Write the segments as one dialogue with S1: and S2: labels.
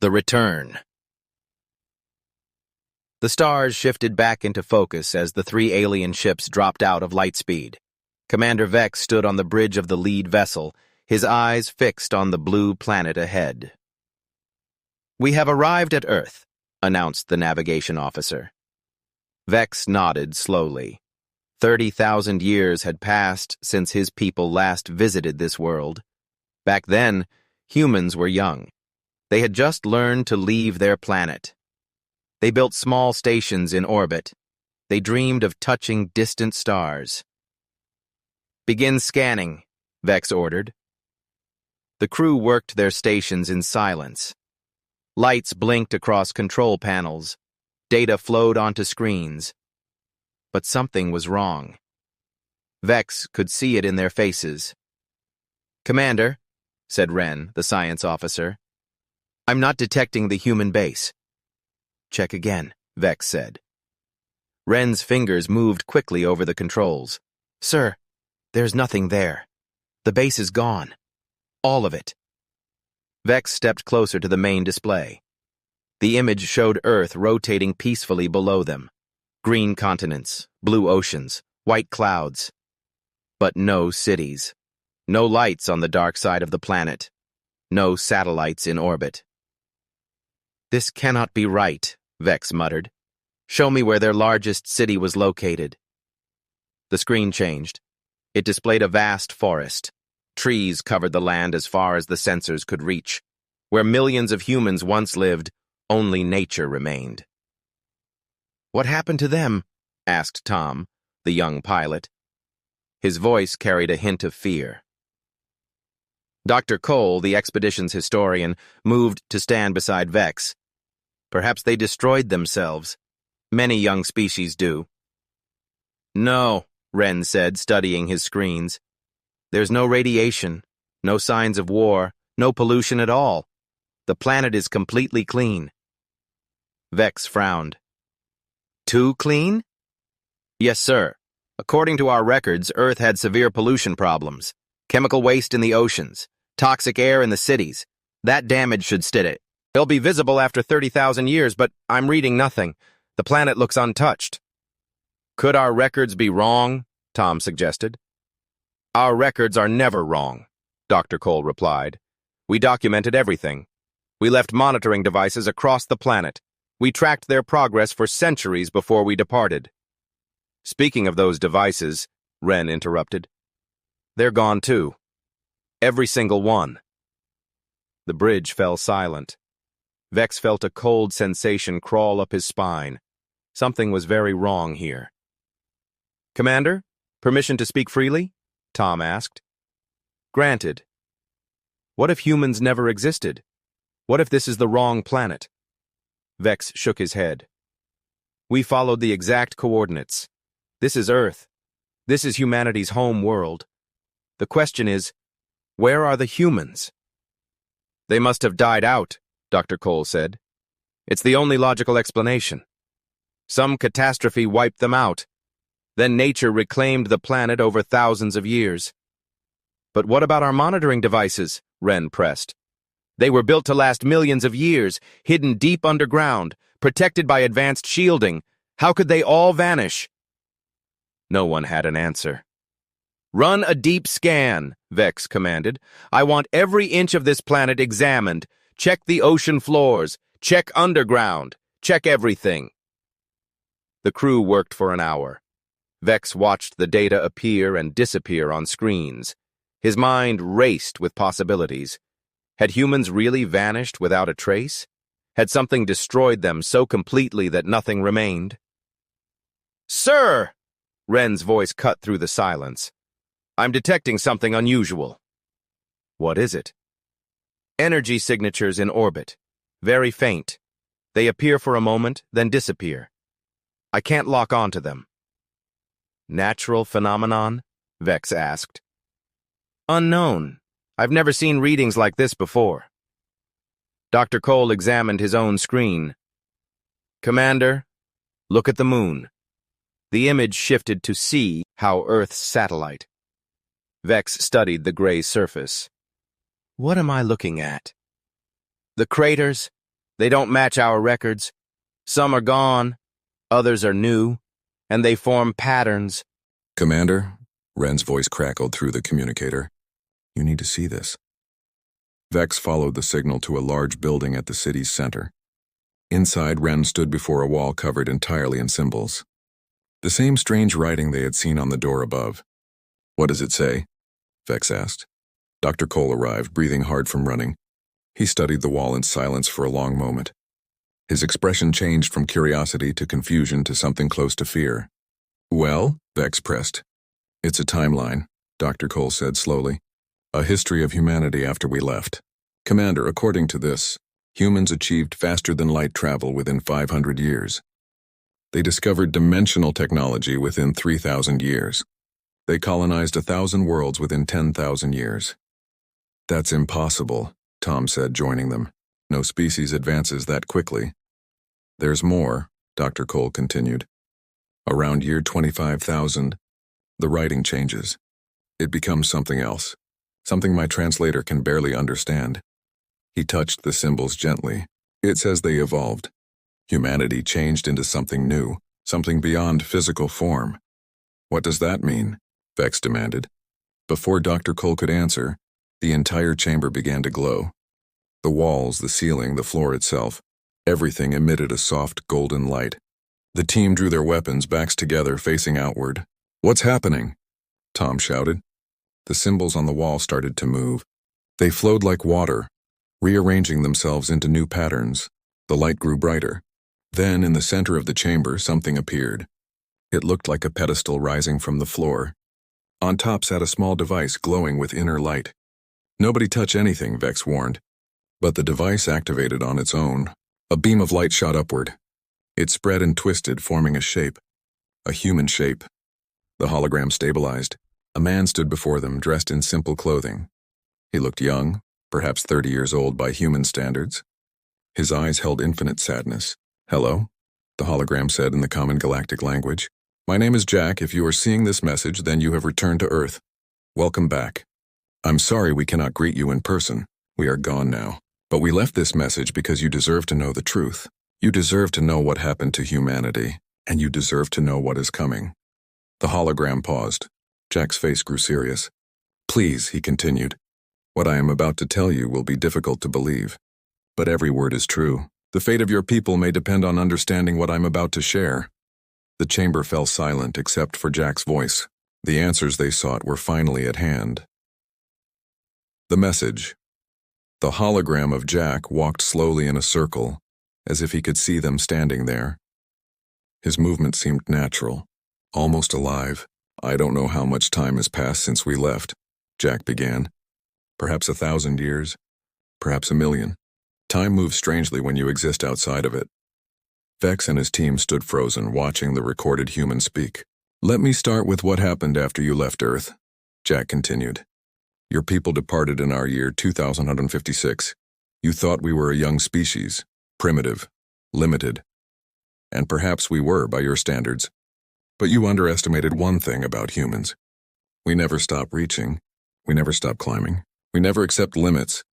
S1: The Return. The stars shifted back into focus as the three alien ships dropped out of light speed. Commander Vex stood on the bridge of the lead vessel, his eyes fixed on the blue planet ahead. "We have arrived at Earth," announced the navigation officer. Vex nodded slowly. 30,000 years had passed since his people last visited this world. Back then, humans were young. They had just learned to leave their planet. They built small stations in orbit. They dreamed of touching distant stars. "Begin scanning," Vex ordered. The crew worked their stations in silence. Lights blinked across control panels. Data flowed onto screens. But something was wrong. Vex could see it in their faces. "Commander," said Wren, the science officer, "I'm not detecting the human base." "Check again," Vex said. Wren's fingers moved quickly over the controls. "Sir, there's nothing there. The base is gone. All of it." Vex stepped closer to the main display. The image showed Earth rotating peacefully below them. Green continents, blue oceans, white clouds. But no cities. No lights on the dark side of the planet. No satellites in orbit. "This cannot be right," Vex muttered. "Show me where their largest city was located." The screen changed. It displayed a vast forest. Trees covered the land as far as the sensors could reach. Where millions of humans once lived, only nature remained. "What happened to them?" asked Tom, the young pilot. His voice carried a hint of fear. Dr. Cole, the expedition's historian, moved to stand beside Vex. "Perhaps they destroyed themselves. Many young species do." "No," Wren said, studying his screens. "There's no radiation, no signs of war, no pollution at all. The planet is completely clean." Vex frowned. "Too clean?" "Yes, sir. According to our records, Earth had severe pollution problems. Chemical waste in the oceans, toxic air in the cities. That damage should stay it. It'll be visible after 30,000 years, but I'm reading nothing. The planet looks untouched." "Could our records be wrong?" Tom suggested. "Our records are never wrong," Dr. Cole replied. "We documented everything. We left monitoring devices across the planet. We tracked their progress for centuries before we departed." "Speaking of those devices," Wren interrupted, "they're gone too. Every single one." The bridge fell silent. Vex felt a cold sensation crawl up his spine. Something was very wrong here. "Commander, permission to speak freely?" Tom asked. "Granted. What if humans never existed? What if this is the wrong planet?" Vex shook his head. "We followed the exact coordinates. This is Earth. This is humanity's home world. The question is, where are the humans?" "They must have died out," Dr. Cole said. "It's the only logical explanation. Some catastrophe wiped them out. Then nature reclaimed the planet over thousands of years." "But what about our monitoring devices?" Wren pressed. "They were built to last millions of years, hidden deep underground, protected by advanced shielding. How could they all vanish?" No one had an answer. "Run a deep scan," Vex commanded. "I want every inch of this planet examined. Check the ocean floors. Check underground. Check everything." The crew worked for an hour. Vex watched the data appear and disappear on screens. His mind raced with possibilities. Had humans really vanished without a trace? Had something destroyed them so completely that nothing remained? "Sir!" Wren's voice cut through the silence. "I'm detecting something unusual." "What is it?" "Energy signatures in orbit. Very faint. They appear for a moment, then disappear. I can't lock onto them." "Natural phenomenon?" Vex asked. "Unknown. I've never seen readings like this before." Dr. Cole examined his own screen. "Commander, look at the moon." The image shifted to see how Earth's satellite. Vex studied the gray surface. "What am I looking at?" "The craters, They don't match our records. Some are gone, others are new, and they form patterns.
S2: Commander, Wren's voice crackled through the communicator. You need to see this. Vex followed the signal to a large building at the city's center. Inside, Wren stood before a wall covered entirely in symbols. The same strange writing they had seen on the door above. What does it say? Vex asked. Dr. Cole arrived, breathing hard from running. He studied the wall in silence for a long moment. His expression changed from curiosity to confusion to something close to fear. Well, Vex pressed. It's a timeline, Dr. Cole said slowly. A history of humanity after we left. Commander, according to this, humans achieved faster-than-light travel within 500 years. They discovered dimensional technology within 3,000 years. They colonized 1,000 worlds within 10,000 years. That's impossible, Tom said, joining them. No species advances that quickly. There's more, Dr. Cole continued. Around year 25,000, the writing changes. It becomes something else, something my translator can barely understand. He touched the symbols gently. It says they evolved. Humanity changed into something new, something beyond physical form. What does that mean? Vex demanded. Before Dr. Cole could answer, the entire chamber began to glow. The walls, the ceiling, the floor itself, everything emitted a soft golden light. The team drew their weapons, backs together, facing outward. What's happening? Tom shouted. The symbols on the wall started to move. They flowed like water, rearranging themselves into new patterns. The light grew brighter. Then, in the center of the chamber, something appeared. It looked like a pedestal rising from the floor. On top sat a small device glowing with inner light. Nobody touch anything, Vex warned. But the device activated on its own. A beam of light shot upward. It spread and twisted, forming a shape. A human shape. The hologram stabilized. A man stood before them, dressed in simple clothing. He looked young, perhaps 30 years old by human standards. His eyes held infinite sadness. Hello, the hologram said in the common galactic language. My name is Jack. If you are seeing this message, then you have returned to Earth. Welcome back. I'm sorry we cannot greet you in person. We are gone now. But we left this message because you deserve to know the truth. You deserve to know what happened to humanity, and you deserve to know what is coming. The hologram paused. Jack's face grew serious. Please, he continued. What I am about to tell you will be difficult to believe. But every word is true. The fate of your people may depend on understanding what I'm about to share. The chamber fell silent except for Jack's voice. The answers they sought were finally at hand. The message. The hologram of Jack walked slowly in a circle, as if he could see them standing there. His movement seemed natural, almost alive. I don't know how much time has passed since we left, Jack began. Perhaps 1,000 years, perhaps 1,000,000. Time moves strangely when you exist outside of it. Vex and his team stood frozen, watching the recorded human speak. Let me start with what happened after you left Earth, Jack continued. Your people departed in our year 2156. You thought we were a young species, primitive, limited. And perhaps we were by your standards. But you underestimated one thing about humans. We never stop reaching. We never stop climbing. We never accept limits.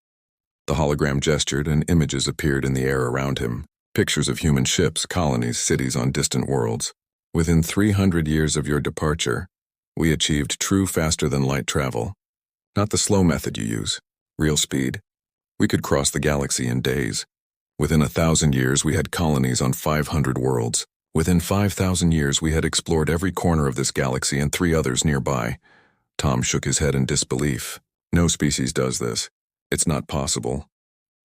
S2: The hologram gestured and images appeared in the air around him. Pictures of human ships, colonies, cities on distant worlds. Within 300 years of your departure, we achieved true faster-than-light travel. Not the slow method you use, real speed. We could cross the galaxy in days. Within 1,000 years, we had colonies on 500 worlds. Within 5,000 years, we had explored every corner of this galaxy and 3 others nearby. Tom shook his head in disbelief. No species does this. It's not possible.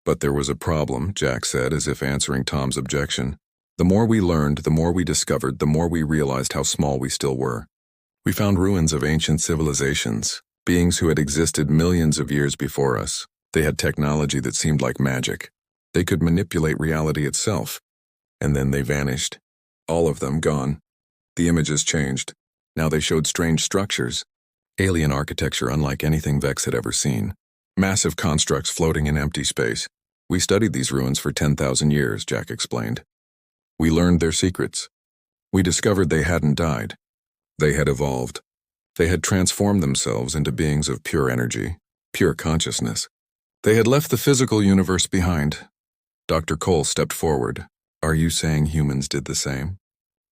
S2: But there was a problem, Jack said, as if answering Tom's objection. The more we learned, the more we discovered, the more we realized how small we still were. We found ruins of ancient civilizations, beings who had existed millions of years before us. They had technology that seemed like magic. They could manipulate reality itself. And then they vanished. All of them gone. The images changed. Now they showed strange structures. Alien architecture unlike anything Vex had ever seen. Massive constructs floating in empty space. We studied these ruins for 10,000 years, Jack explained. We learned their secrets. We discovered they hadn't died. They had evolved. They had transformed themselves into beings of pure energy, pure consciousness. They had left the physical universe behind. Dr. Cole stepped forward. Are you saying humans did the same?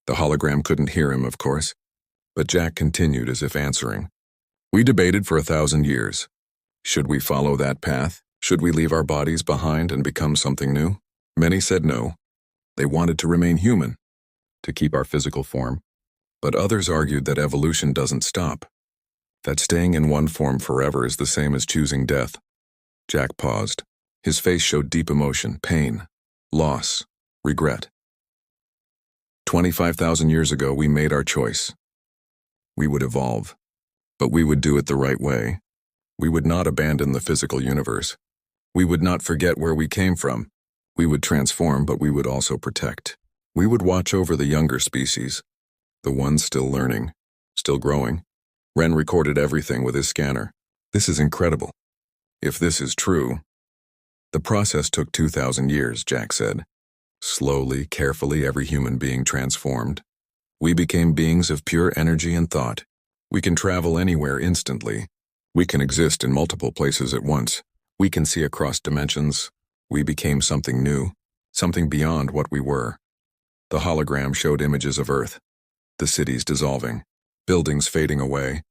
S2: The hologram couldn't hear him, of course, but Jack continued as if answering. We debated for 1,000 years. Should we follow that path? Should we leave our bodies behind and become something new? Many said no. They wanted to remain human, to keep our physical form. But others argued that evolution doesn't stop, that staying in one form forever is the same as choosing death. Jack paused. His face showed deep emotion, pain, loss, regret. 25,000 years ago, we made our choice. We would evolve, but we would do it the right way. We would not abandon the physical universe. We would not forget where we came from. We would transform, but we would also protect. We would watch over the younger species, the ones still learning, still growing. Ren recorded everything with his scanner. This is incredible. If this is true, the process took 2,000 years, Jack said. Slowly, carefully, every human being transformed. We became beings of pure energy and thought. We can travel anywhere instantly. We can exist in multiple places at once. We can see across dimensions. We became something new, something beyond what we were. The hologram showed images of Earth, the cities dissolving, buildings fading away,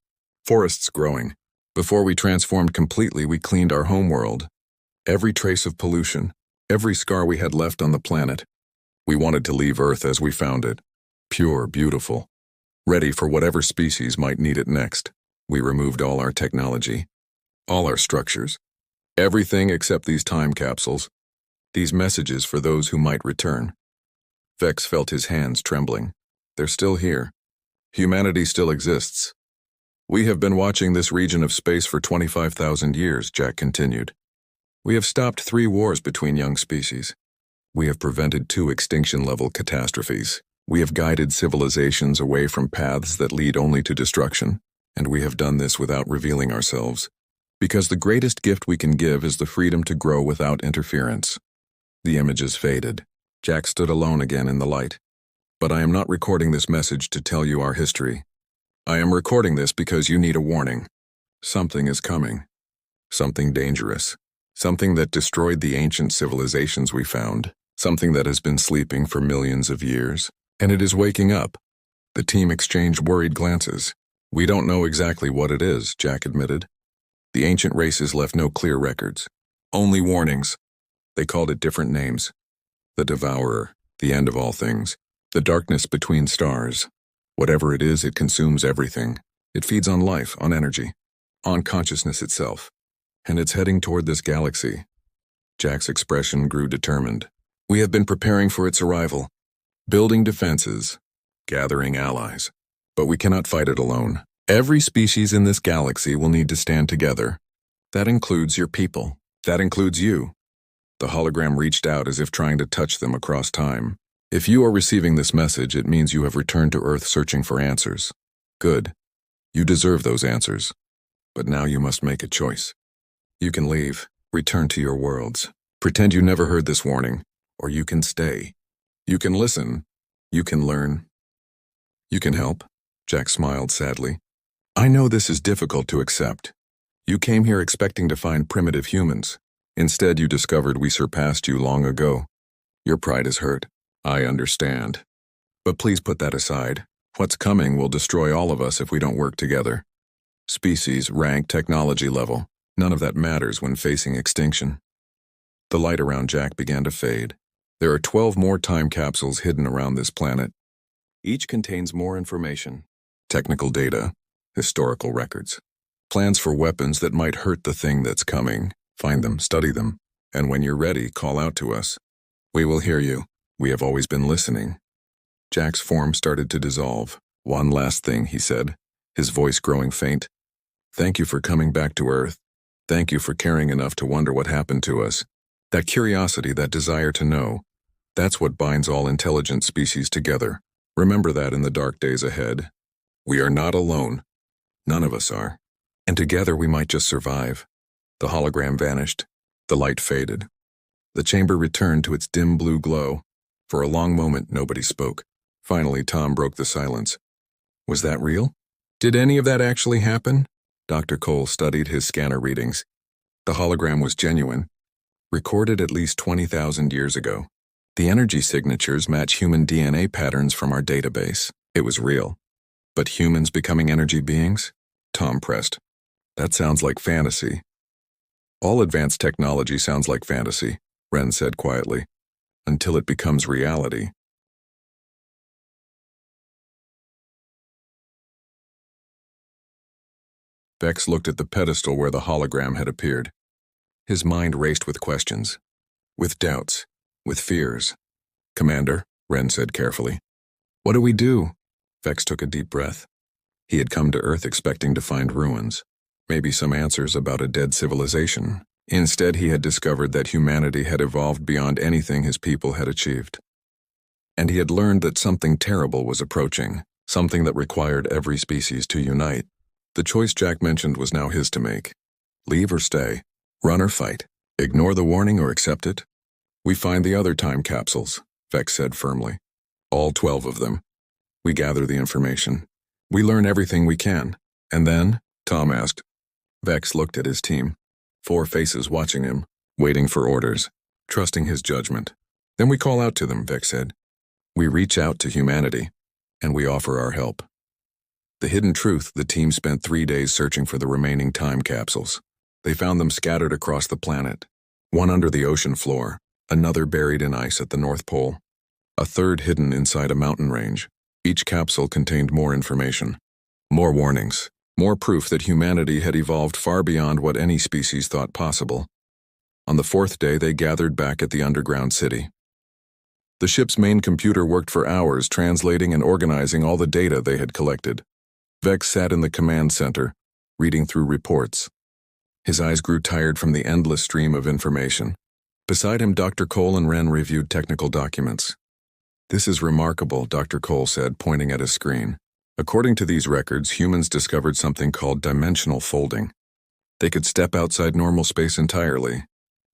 S2: forests growing. Before we transformed completely, we cleaned our homeworld. Every trace of pollution, every scar we had left on the planet. We wanted to leave Earth as we found it, pure, beautiful, ready for whatever species might need it next. We removed all our technology, all our structures, everything except these time capsules, these messages for those who might return. Vex felt his hands trembling. They're still here. Humanity still exists. We have been watching this region of space for 25,000 years, Jack continued. We have stopped 3 wars between young species. We have prevented 2 extinction-level catastrophes. We have guided civilizations away from paths that lead only to destruction, and we have done this without revealing ourselves, because the greatest gift we can give is the freedom to grow without interference. The images faded. Jack stood alone again in the light. But I am not recording this message to tell you our history. I am recording this because you need a warning. Something is coming. Something dangerous. Something that destroyed the ancient civilizations we found. Something that has been sleeping for millions of years. And it is waking up. The team exchanged worried glances. We don't know exactly what it is, Jack admitted. The ancient races left no clear records. Only warnings. They called it different names. The Devourer, the end of all things. The darkness between stars. Whatever it is, it consumes everything. It feeds on life, on energy, on consciousness itself. And it's heading toward this galaxy. Jack's expression grew determined. We have been preparing for its arrival, building defenses, gathering allies. But we cannot fight it alone. Every species in this galaxy will need to stand together. That includes your people. That includes you. The hologram reached out as if trying to touch them across time. If you are receiving this message, it means you have returned to Earth searching for answers. Good. You deserve those answers. But now you must make a choice. You can leave, return to your worlds. Pretend you never heard this warning, or you can stay. You can listen. You can learn. You can help. Jack smiled sadly. I know this is difficult to accept. You came here expecting to find primitive humans. Instead, you discovered we surpassed you long ago. Your pride is hurt. I understand. But please put that aside. What's coming will destroy all of us if we don't work together. Species, rank, technology level. None of that matters when facing extinction. The light around Jack began to fade. There are 12 more time capsules hidden around this planet. Each contains more information. Technical data, historical records, plans for weapons that might hurt the thing that's coming. Find them, study them, and when you're ready, call out to us. We will hear you. We have always been listening. Jack's form started to dissolve. One last thing, he said, his voice growing faint. Thank you for coming back to Earth. Thank you for caring enough to wonder what happened to us. That curiosity, that desire to know, that's what binds all intelligent species together. Remember that in the dark days ahead. We are not alone. None of us are. And together we might just survive. The hologram vanished. The light faded. The chamber returned to its dim blue glow. For a long moment, nobody spoke. Finally, Tom broke the silence. Was that real? Did any of that actually happen? Dr. Cole studied his scanner readings. The hologram was genuine. recorded at least 20,000 years ago. The energy signatures match human DNA patterns from our database. It was real. But humans becoming energy beings? Tom pressed. That sounds like fantasy. All advanced technology sounds like fantasy, Ren said quietly, until it becomes reality. Vex looked at the pedestal where the hologram had appeared. His mind raced with questions, with doubts, with fears. Commander, Ren said carefully. What do we do? Vex took a deep breath. He had come to Earth expecting to find ruins, maybe some answers about a dead civilization. Instead, he had discovered that humanity had evolved beyond anything his people had achieved. And he had learned that something terrible was approaching, something that required every species to unite. The choice Jack mentioned was now his to make. Leave or stay, run or fight, ignore the warning or accept it. We find the other time capsules, Vex said firmly. All 12 of them. We gather the information. We learn everything we can. And then? Tom asked. Vex looked at his team. 4 faces watching him, waiting for orders, trusting his judgment. Then we call out to them, Vex said. We reach out to humanity, and we offer our help. The hidden truth, the team spent 3 days searching for the remaining time capsules. They found them scattered across the planet. One under the ocean floor, another buried in ice at the North Pole, a third hidden inside a mountain range. Each capsule contained more information, more warnings, more proof that humanity had evolved far beyond what any species thought possible. On the 4th day, they gathered back at the underground city. The ship's main computer worked for hours translating and organizing all the data they had collected. Vex sat in the command center, reading through reports. His eyes grew tired from the endless stream of information. Beside him, Dr. Cole and Ren reviewed technical documents. This is remarkable, Dr. Cole said, pointing at his screen. According to these records, humans discovered something called dimensional folding. They could step outside normal space entirely.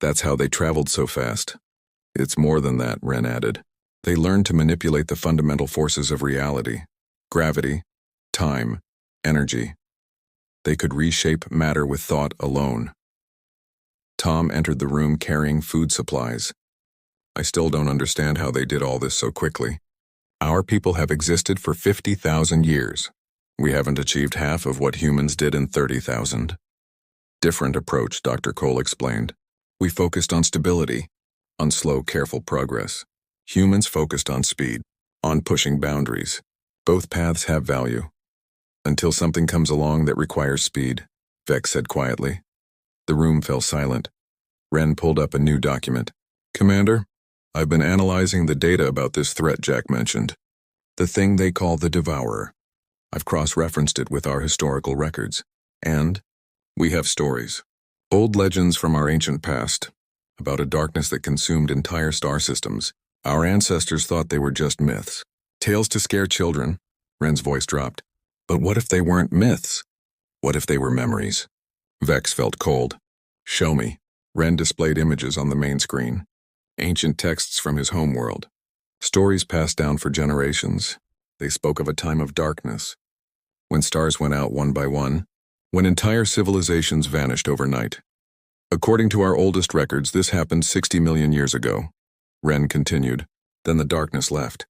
S2: That's how they traveled so fast. It's more than that, Ren added. They learned to manipulate the fundamental forces of reality. Gravity, time, energy. They could reshape matter with thought alone. Tom entered the room carrying food supplies. I still don't understand how they did all this so quickly. Our people have existed for 50,000 years. We haven't achieved half of what humans did in 30,000. Different approach, Dr. Cole explained. We focused on stability, on slow, careful progress. Humans focused on speed, on pushing boundaries. Both paths have value. Until something comes along that requires speed, Vex said quietly. The room fell silent. Ren pulled up a new document. Commander, I've been analyzing the data about this threat Jack mentioned. The thing they call the Devourer. I've cross-referenced it with our historical records. And we have stories. Old legends from our ancient past, about a darkness that consumed entire star systems. Our ancestors thought they were just myths. Tales to scare children. Ren's voice dropped. But what if they weren't myths? What if they were memories? Vex felt cold. Show me. Ren displayed images on the main screen. Ancient texts from his homeworld. Stories passed down for generations. They spoke of a time of darkness, when stars went out one by one, when entire civilizations vanished overnight. According to our oldest records, this happened 60 million years ago. Ren continued. Then the darkness left.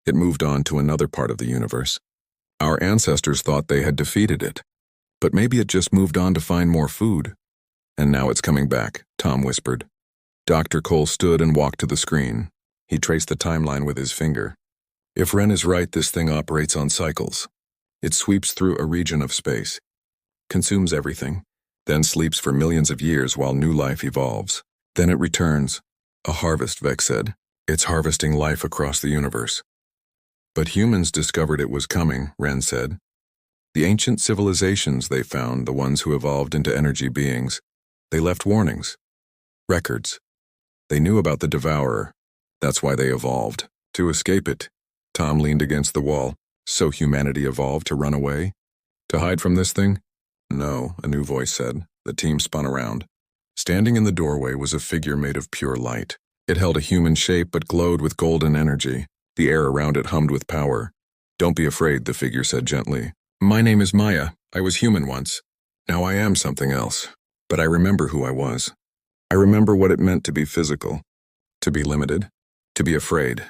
S2: It moved on to another part of the universe. Our ancestors thought they had defeated it. But maybe it just moved on to find more food. And now it's coming back, Tom whispered. Dr. Cole stood and walked to the screen. He traced the timeline with his finger. If Ren is right, this thing operates on cycles. It sweeps through a region of space, consumes everything, then sleeps for millions of years while new life evolves. Then it returns. A harvest, Vex said. It's harvesting life across the universe. But humans discovered it was coming, Ren said. The ancient civilizations they found, the ones who evolved into energy beings, they left warnings. Records. They knew about the Devourer. That's why they evolved. To escape it. Tom leaned against the wall. So humanity evolved to run away? To hide from this thing? No, a new voice said. The team spun around. Standing in the doorway was a figure made of pure light. It held a human shape but glowed with golden energy. The air around it hummed with power. Don't be afraid, the figure said gently. My name is Maya. I was human once. Now I am something else. But I remember who I was. I remember what it meant to be physical, to be limited, to be afraid.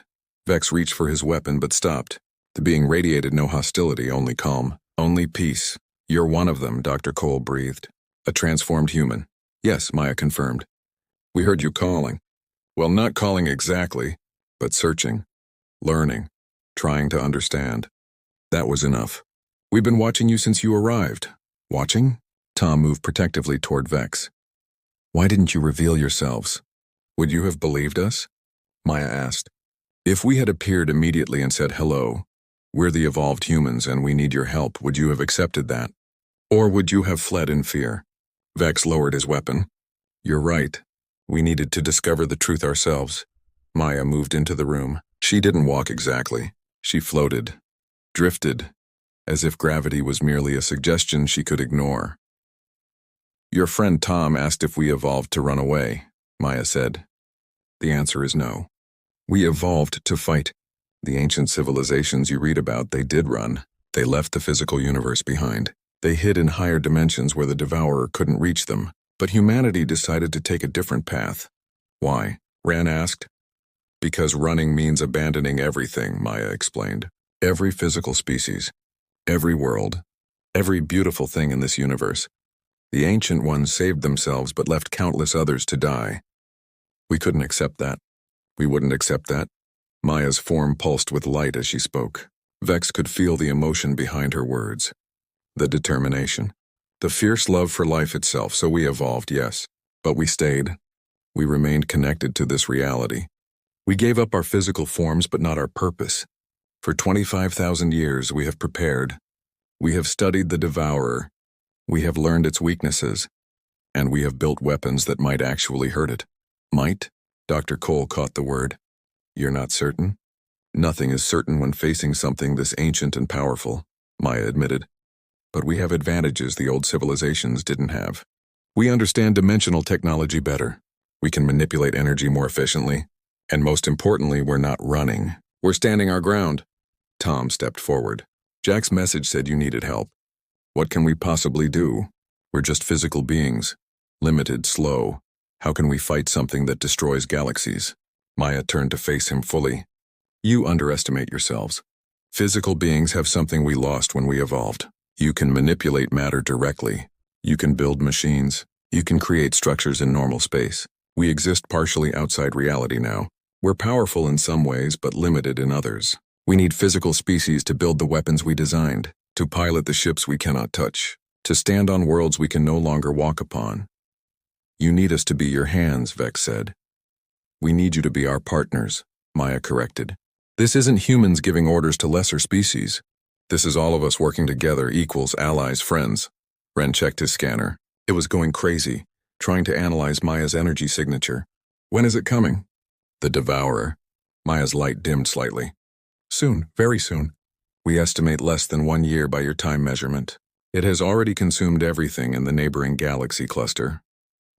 S2: Vex reached for his weapon but stopped. The being radiated no hostility, only calm, only peace. You're one of them, Dr. Cole breathed. A transformed human. Yes, Maya confirmed. We heard you calling. Well, not calling exactly, but searching, learning, trying to understand. That was enough. We've been watching you since you arrived. Watching? Tom moved protectively toward Vex. Why didn't you reveal yourselves? Would you have believed us? Maya asked. If we had appeared immediately and said hello, we're the evolved humans and we need your help, would you have accepted that? Or would you have fled in fear? Vex lowered his weapon. You're right. We needed to discover the truth ourselves. Maya moved into the room. She didn't walk exactly. She floated, drifted, as if gravity was merely a suggestion she could ignore. Your friend Tom asked if we evolved to run away, Maya said. The answer is no. We evolved to fight. The ancient civilizations you read about, they did run. They left the physical universe behind. They hid in higher dimensions where the devourer couldn't reach them. But humanity decided to take a different path. Why? Ran asked. Because running means abandoning everything, Maya explained. Every physical species, every world, every beautiful thing in this universe. The ancient ones saved themselves but left countless others to die. We couldn't accept that. We wouldn't accept that. Maya's form pulsed with light as she spoke. Vex could feel the emotion behind her words. The determination. The fierce love for life itself, so we evolved, yes. But we stayed. We remained connected to this reality. We gave up our physical forms but not our purpose. For 25,000 years we have prepared. We have studied the devourer. We have learned its weaknesses. And we have built weapons that might actually hurt it. Might? Dr. Cole caught the word. You're not certain? Nothing is certain when facing something this ancient and powerful, Maya admitted. But we have advantages the old civilizations didn't have. We understand dimensional technology better. We can manipulate energy more efficiently. And most importantly, we're not running. We're standing our ground. Tom stepped forward. Jack's message said you needed help. What can we possibly do? We're just physical beings. Limited, slow. How can we fight something that destroys galaxies? Maya turned to face him fully. You underestimate yourselves. Physical beings have something we lost when we evolved. You can manipulate matter directly. You can build machines. You can create structures in normal space. We exist partially outside reality now. We're powerful in some ways, but limited in others. We need physical species to build the weapons we designed, to pilot the ships we cannot touch, to stand on worlds we can no longer walk upon. You need us to be your hands, Vex said. We need you to be our partners, Maya corrected. This isn't humans giving orders to lesser species. This is all of us working together, equals, allies, friends. Ren checked his scanner. It was going crazy, trying to analyze Maya's energy signature. When is it coming? The devourer. Maya's light dimmed slightly. Soon, very soon. We estimate less than 1 year by your time measurement. It has already consumed everything in the neighboring galaxy cluster.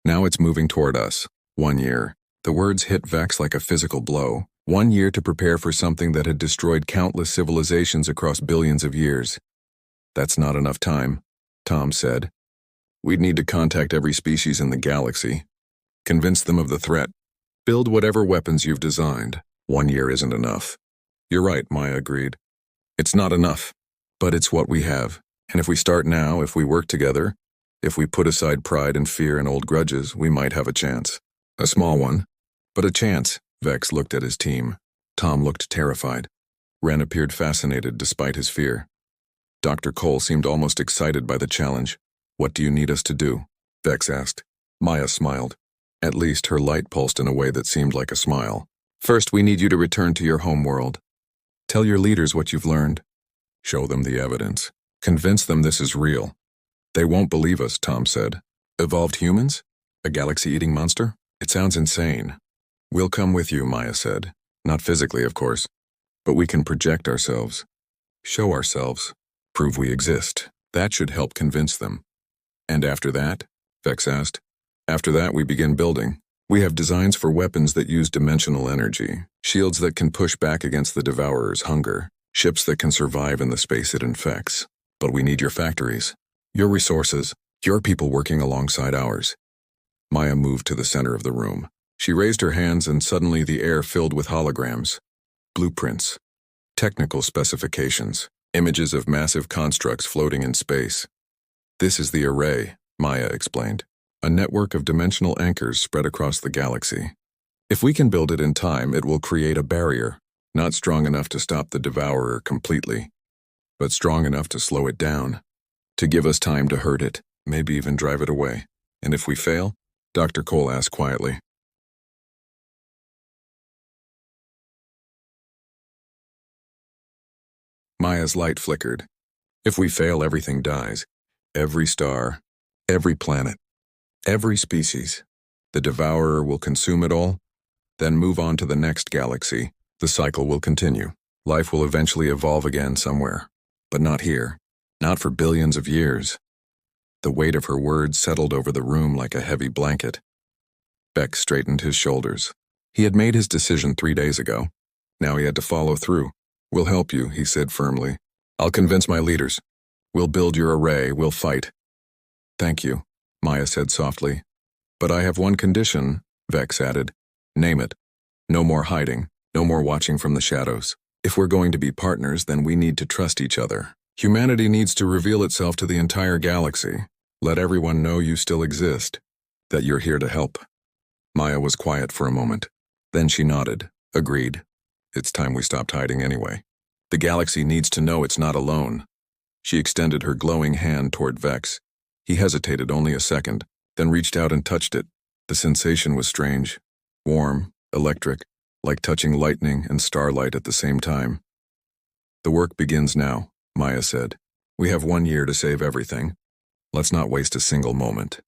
S2: Now it's moving toward us. 1 year. The words hit Vex like a physical blow. 1 year to prepare for something that had destroyed countless civilizations across billions of years. That's not enough time, Tom said. We'd need to contact every species in the galaxy. Convince them of the threat. Build whatever weapons you've designed. 1 year isn't enough. You're right, Maya agreed. It's not enough, but it's what we have. And if we start now, if we work together, if we put aside pride and fear and old grudges, we might have a chance. A small one, but a chance. Vex looked at his team. Tom looked terrified. Ren appeared fascinated despite his fear. Dr. Cole seemed almost excited by the challenge. What do you need us to do? Vex asked. Maya smiled. At least her light pulsed in a way that seemed like a smile. First, we need you to return to your home world. Tell your leaders what you've learned. Show them the evidence. Convince them this is real. They won't believe us, Tom said. Evolved humans? A galaxy-eating monster? It sounds insane. We'll come with you, Maya said. Not physically, of course. But we can project ourselves. Show ourselves. Prove we exist. That should help convince them. And after that? Vex asked. After that, we begin building. We have designs for weapons that use dimensional energy, shields that can push back against the devourer's hunger, ships that can survive in the space it infects. But we need your factories, your resources, your people working alongside ours. Maya moved to the center of the room. She raised her hands and suddenly the air filled with holograms, blueprints, technical specifications, images of massive constructs floating in space. This is the array, Maya explained. A network of dimensional anchors spread across the galaxy. If we can build it in time, it will create a barrier, not strong enough to stop the devourer completely, but strong enough to slow it down, to give us time to hurt it, maybe even drive it away. And if we fail? Dr. Cole asked quietly. Maya's light flickered. If we fail, everything dies. Every star, every planet, every species. The devourer will consume it all, then move on to the next galaxy. The cycle will continue. Life will eventually evolve again somewhere, but not here, not for billions of years. The weight of her words settled over the room like a heavy blanket. Beck straightened his shoulders. He had made his decision 3 days ago. Now he had to follow through. We'll help you, he said firmly. I'll convince my leaders. We'll build your array, we'll fight. Thank you, Maya said softly. But I have one condition, Vex added. Name it. No more hiding, no more watching from the shadows. If we're going to be partners, then we need to trust each other. Humanity needs to reveal itself to the entire galaxy. Let everyone know you still exist, that you're here to help. Maya was quiet for a moment. Then she nodded, agreed. It's time we stopped hiding anyway. The galaxy needs to know it's not alone. She extended her glowing hand toward Vex. He hesitated only a second, then reached out and touched it. The sensation was strange, warm, electric, like touching lightning and starlight at the same time. The work begins now, Maya said. We have 1 year to save everything. Let's not waste a single moment.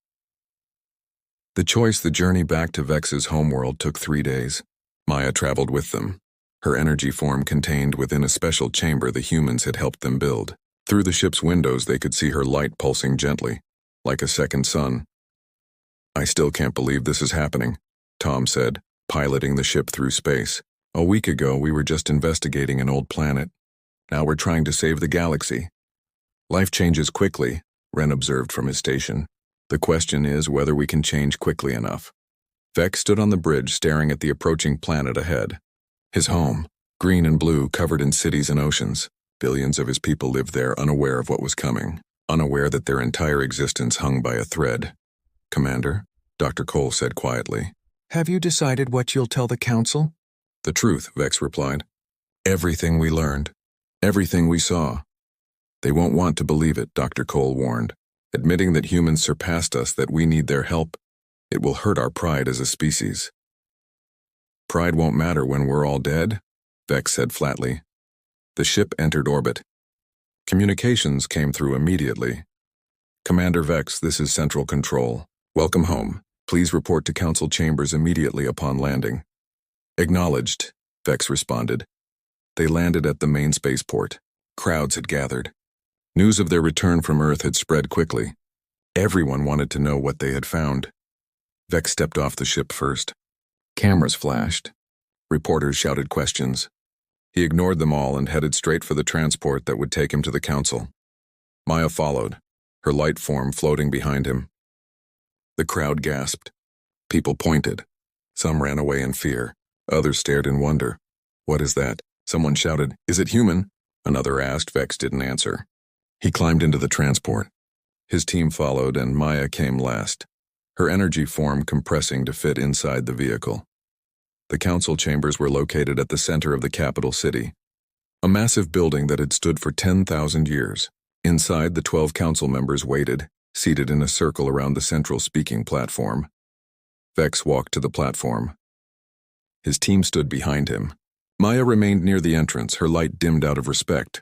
S2: The journey back to Vex's homeworld took 3 days. Maya traveled with them. Her energy form contained within a special chamber the humans had helped them build. Through the ship's windows they could see her light pulsing gently, like a second sun. I still can't believe this is happening, Tom said, piloting the ship through space. A week ago we were just investigating an old planet. Now we're trying to save the galaxy. Life changes quickly, Ren observed from his station. The question is whether we can change quickly enough. Vex stood on the bridge staring at the approaching planet ahead. His home, green and blue, covered in cities and oceans. Billions of his people lived there unaware of what was coming, unaware that their entire existence hung by a thread. Commander, Dr. Cole said quietly. Have you decided what you'll tell the council? The truth, Vex replied. Everything we learned. Everything we saw. They won't want to believe it, Dr. Cole warned. Admitting that humans surpassed us, that we need their help, it will hurt our pride as a species. Pride won't matter when we're all dead, Vex said flatly. The ship entered orbit. Communications came through immediately. Commander Vex, this is Central Control. Welcome home. Please report to Council Chambers immediately upon landing. Acknowledged, Vex responded. They landed at the main spaceport. Crowds had gathered. News of their return from Earth had spread quickly. Everyone wanted to know what they had found. Vex stepped off the ship first. Cameras flashed. Reporters shouted questions. He ignored them all and headed straight for the transport that would take him to the council. Maya followed, her light form floating behind him. The crowd gasped. People pointed. Some ran away in fear. Others stared in wonder. What is that? Someone shouted, Is it human? Another asked. Vex didn't answer. He climbed into the transport. His team followed and Maya came last, her energy form compressing to fit inside the vehicle. The council chambers were located at the center of the capital city, a massive building that had stood for 10,000 years. Inside, the 12 council members waited, seated in a circle around the central speaking platform. Vex walked to the platform. His team stood behind him. Maya remained near the entrance, her light dimmed out of respect.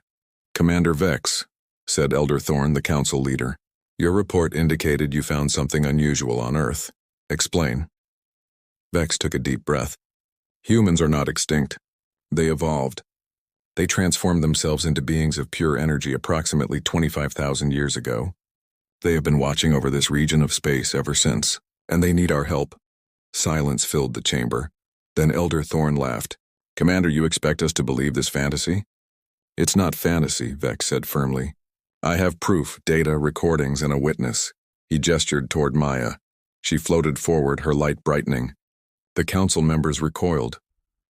S2: Commander Vex, said Elder Thorn, the council leader. Your report indicated you found something unusual on Earth. Explain. Vex took a deep breath. Humans are not extinct. They evolved. They transformed themselves into beings of pure energy approximately 25,000 years ago. They have been watching over this region of space ever since, and they need our help. Silence filled the chamber. Then Elder Thorn laughed. Commander, you expect us to believe this fantasy? It's not fantasy, Vex said firmly. I have proof, data, recordings, and a witness. He gestured toward Maya. She floated forward, her light brightening. The council members recoiled.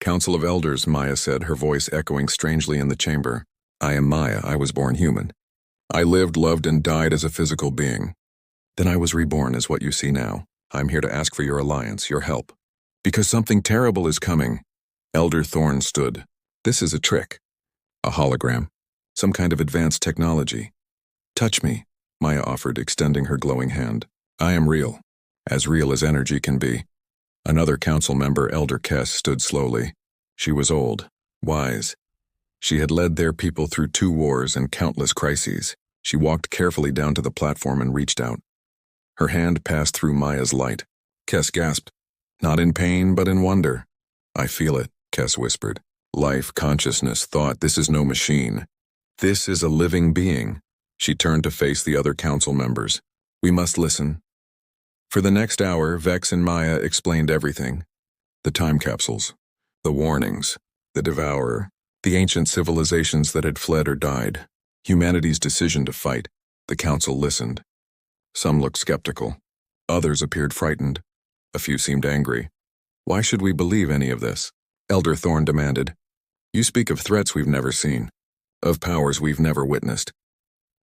S2: "Council of Elders," Maya said, her voice echoing strangely in the chamber. "I am Maya. I was born human. I lived, loved, and died as a physical being. Then I was reborn as what you see now. I'm here to ask for your alliance, your help. Because something terrible is coming." Elder Thorn stood. "This is a trick. A hologram. Some kind of advanced technology." "Touch me," Maya offered, extending her glowing hand. "I am real. As real as energy can be." Another council member, Elder Kess, stood slowly. She was old, wise. She had led their people through 2 wars and countless crises. She walked carefully down to the platform and reached out. Her hand passed through Maya's light. Kess gasped. "Not in pain, but in wonder." "I feel it," Kess whispered. "Life, consciousness, thought. This is no machine. This is a living being." She turned to face the other council members. "We must listen." For the next hour, Vex and Maya explained everything. The time capsules, the warnings, the devourer, the ancient civilizations that had fled or died, humanity's decision to fight. The council listened. Some looked skeptical. Others appeared frightened. A few seemed angry. "Why should we believe any of this?" Elder Thorn demanded. "You speak of threats we've never seen, of powers we've never witnessed.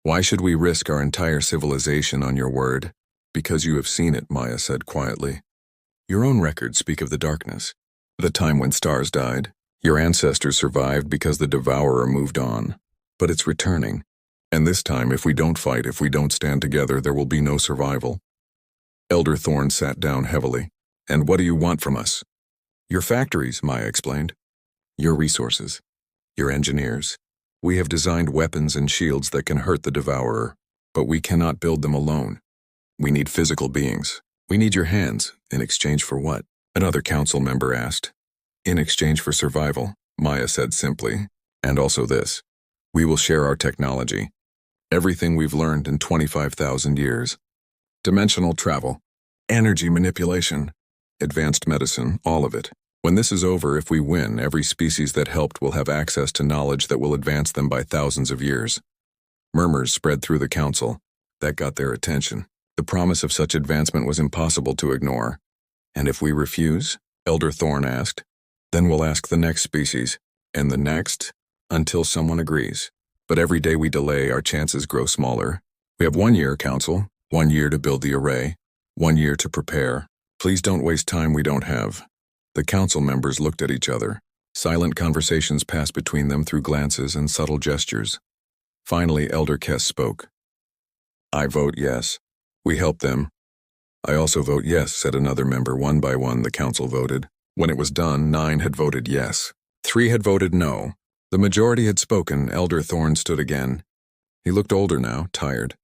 S2: Why should we risk our entire civilization on your word?" "Because you have seen it," Maya said quietly. "Your own records speak of the darkness, the time when stars died. Your ancestors survived because the devourer moved on. But it's returning. And this time, if we don't fight, if we don't stand together, there will be no survival." Elder Thorn sat down heavily. "And what do you want from us?" "Your factories," Maya explained. "Your resources. Your engineers. We have designed weapons and shields that can hurt the devourer, but we cannot build them alone. We need physical beings. We need your hands. In exchange for what?" Another council member asked. "In exchange for survival," Maya said simply. "And also this. We will share our technology. Everything we've learned in 25,000 years. Dimensional travel, energy manipulation, advanced medicine, all of it. When this is over, if we win, every species that helped will have access to knowledge that will advance them by thousands of years." Murmurs spread through the council. That got their attention. The promise of such advancement was impossible to ignore. "And if we refuse?" Elder Thorn asked. "Then we'll ask the next species, and the next, until someone agrees. But every day we delay, our chances grow smaller. We have 1 year, Council. 1 year to build the array. 1 year to prepare. Please don't waste time we don't have." The council members looked at each other. Silent conversations passed between them through glances and subtle gestures. Finally, Elder Kess spoke. "I vote yes. We help them." "I also vote yes," said another member. One by one, the council voted. When it was done, 9 had voted yes. 3 had voted no. The majority had spoken. Elder Thorn stood again. He looked older now, tired.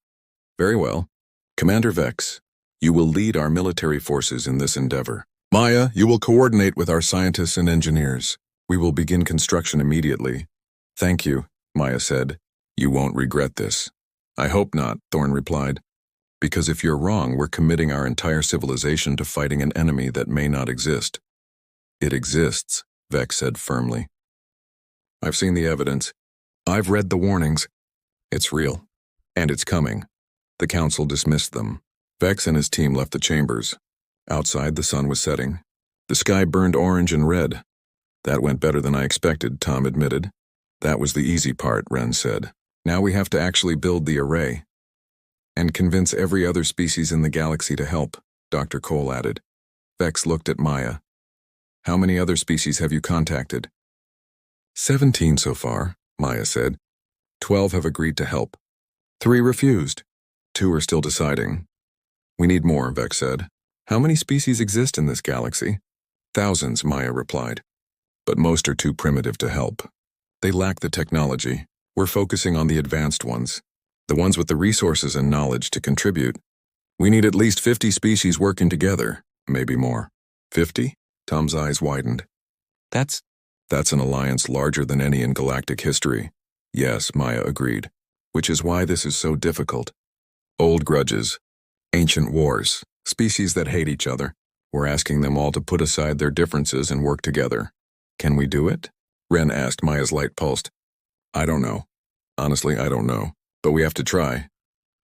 S2: "Very well. Commander Vex, you will lead our military forces in this endeavor. Maya, you will coordinate with our scientists and engineers. We will begin construction immediately." "Thank you," Maya said. "You won't regret this." "I hope not," Thorn replied. "Because if you're wrong, we're committing our entire civilization to fighting an enemy that may not exist." "It exists," Vex said firmly. "I've seen the evidence. I've read the warnings. It's real. And it's coming." The council dismissed them. Vex and his team left the chambers. Outside, the sun was setting. The sky burned orange and red. "That went better than I expected," Tom admitted. "That was the easy part," Ren said. "Now we have to actually build the array. And convince every other species in the galaxy to help," Dr. Cole added. Vex looked at Maya. "How many other species have you contacted?" 17 so far, Maya said. 12 have agreed to help. 3 refused. 2 are still deciding. "We need more," Vex said. "How many species exist in this galaxy?" "Thousands," Maya replied. "But most are too primitive to help. They lack the technology. We're focusing on the advanced ones, the ones with the resources and knowledge to contribute. We need at least 50 species working together, maybe more." 50? Tom's eyes widened. That's an alliance larger than any in galactic history." "Yes," Maya agreed. "Which is why this is so difficult. Old grudges, ancient wars, species that hate each other. We're asking them all to put aside their differences and work together." "Can we do it?" Ren asked. Maya's light pulsed. "I don't know. Honestly, I don't know. But we have to try."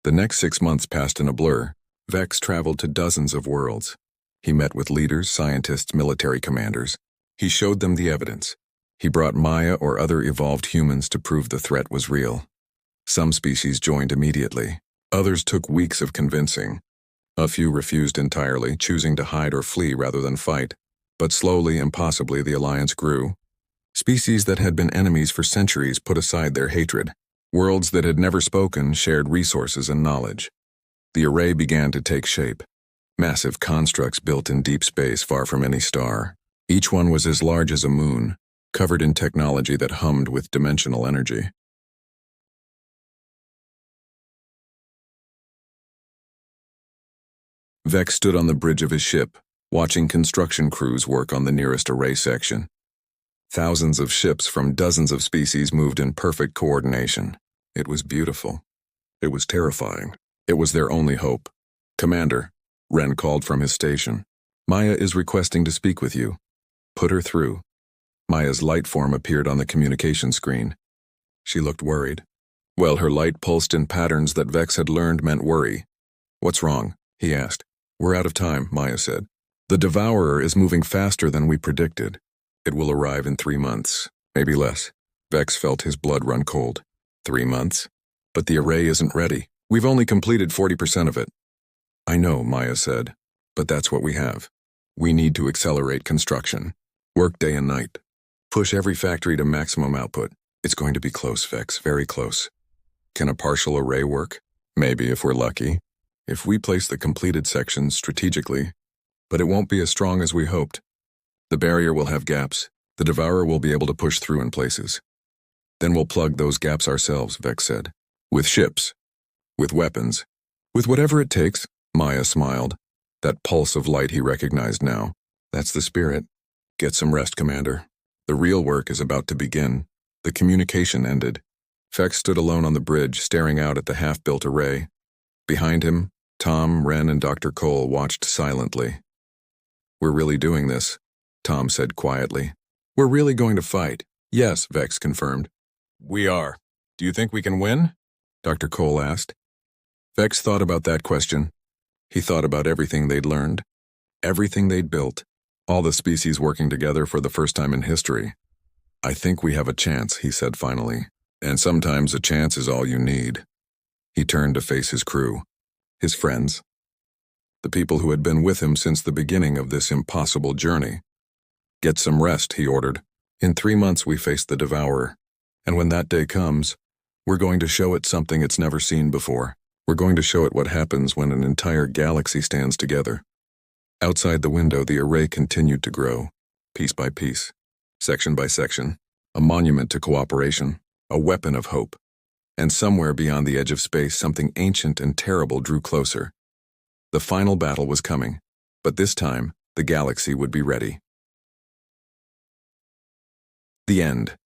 S2: The next 6 months passed in a blur. Vex traveled to dozens of worlds. He met with leaders, scientists, military commanders. He showed them the evidence. He brought Maya or other evolved humans to prove the threat was real. Some species joined immediately. Others took weeks of convincing. A few refused entirely, choosing to hide or flee rather than fight. But slowly and possibly the alliance grew. Species that had been enemies for centuries put aside their hatred. Worlds that had never spoken shared resources and knowledge. The array began to take shape. Massive constructs built in deep space far from any star. Each one was as large as a moon, covered in technology that hummed with dimensional energy. Vex stood on the bridge of his ship, watching construction crews work on the nearest array section. Thousands of ships from dozens of species moved in perfect coordination. It was beautiful. It was terrifying. It was their only hope. "Commander," Ren called from his station. "Maya is requesting to speak with you." "Put her through." Maya's light form appeared on the communication screen. She looked worried. Well, her light pulsed in patterns that Vex had learned meant worry. "What's wrong?" he asked. "We're out of time," Maya said. "The Devourer is moving faster than we predicted. It will arrive in 3 months, maybe less." Vex felt his blood run cold. 3 months? But the array isn't ready. We've only completed 40% of it. "I know," Maya said, "but that's what we have. We need to accelerate construction. Work day and night. Push every factory to maximum output. It's going to be close, Vex, very close. Can a partial array work? Maybe, if we're lucky. If we place the completed sections strategically. But it won't be as strong as we hoped. The barrier will have gaps. The Devourer will be able to push through in places. Then we'll plug those gaps ourselves," Vex said. "With ships. With weapons. With whatever it takes," Maya smiled. That pulse of light he recognized now. "That's the spirit. Get some rest, Commander. The real work is about to begin." The communication ended. Vex stood alone on the bridge, staring out at the half-built array. Behind him, Tom, Ren, and Dr. Cole watched silently. "We're really doing this," Tom said quietly. "We're really going to fight." "Yes," Vex confirmed. "We are. Do you think we can win?" Dr. Cole asked. Vex thought about that question. He thought about everything they'd learned. Everything they'd built. All the species working together for the first time in history. "I think we have a chance," he said finally. "And sometimes a chance is all you need." He turned to face his crew. His friends. The people who had been with him since the beginning of this impossible journey. "Get some rest," he ordered. "In 3 months we face the Devourer. And when that day comes, we're going to show it something it's never seen before. We're going to show it what happens when an entire galaxy stands together." Outside the window, the array continued to grow, piece by piece, section by section, a monument to cooperation, a weapon of hope. And somewhere beyond the edge of space, something ancient and terrible drew closer. The final battle was coming, but this time, the galaxy would be ready. The end.